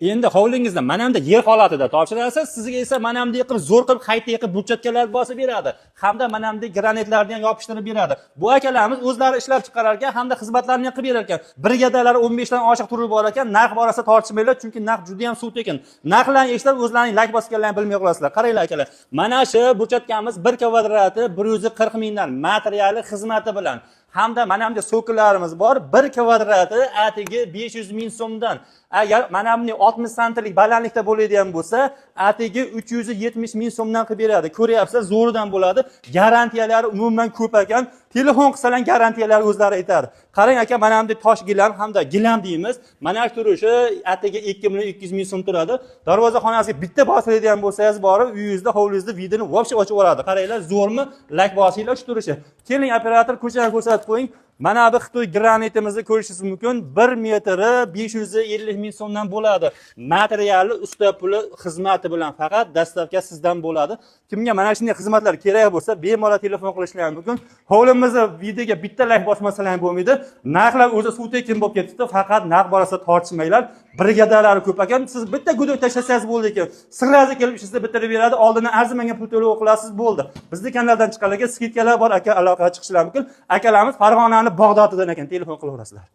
Endi hovlingizda mana bunda yer holatida topshirasiz, sizga esa mana bunday qilib zo'r qilib qayta qilib burchatkalar bosib beradi. Hamda mana bunday granitlarni ham yopishtirib beradi. Bu akalarimiz o'zlari ishlab chiqarar ekan, hamda xizmatlarini ham qilib berar ekan. Brigadalar 15 dan oshiq turib bor ekan, narx borasa tortishmaylar, chunki narx juda ham suv tekin. Narxlarni eshitib o'zlarining lak bosganlarini bilmay qolasizlar. Qaranglar akalar. Mana shu burchatkamiz 1 kvadrati 140 mingdan, materiali, xizmati bilan. Hamda mana bunday so'killarimiz bor, 1 kvadrati atigi 500 ming so'mdan. Agar mana bunday 60 santilik balandlikda bo'ladigan bo'lsa, atigi 370 ming so'mdan qilib beradi. Ko'ryapsiz, zo'ridan bo'ladi. Garantiyalari umuman ko'p ekan. Telefon qilsalar garantiyalari o'zlari aytadi. Qarang aka, mana bunday tosh gilam hamda gilam deymiz. Mana shu turishi atigi 2 million 200 ming so'm turadi. Darvoza xonasiga bitta bosiladigan bo'lsangiz borib, uyingizda, hovlingizda vidini vobshe ochib oladi. Qaranglar, zo'rmi? Lak bosinglar shu turishi. Keling, operator ko'chani ko'rsatib qo'ying. Mana bu Xitoy granitimizni ko'rishingiz mumkin. 1 metri 550 ming so'mdan bo'ladi. Materiali, usta puli, xizmati bilan faqat dastavka sizdan bo'ladi. Kimga mana shunday xizmatlar kerak bo'lsa, bemalol telefon qilishlari mumkin. Hovlimizni videoga bitta like bosmasalar ham bo'lmaydi. Narxlar o'zi suv tekin bo'lib ketdi. Faqat narx borasida tortishmanglar. Brigadalari ko'p ekan. Siz bitta gudok tashlasangiz bo'ldi ekan. Sirlazi kelib ishni bitirib beradi. Oldindan arzimagan pul to'lab qilasiz bo'ldi. Bizning kanaldan chiqqanlarga skidkalar bor, aka aloqaga chiqishlari mumkin. Akalarimiz Farg'onani Bag'dotidan ekan, telefon qilaverasizlar.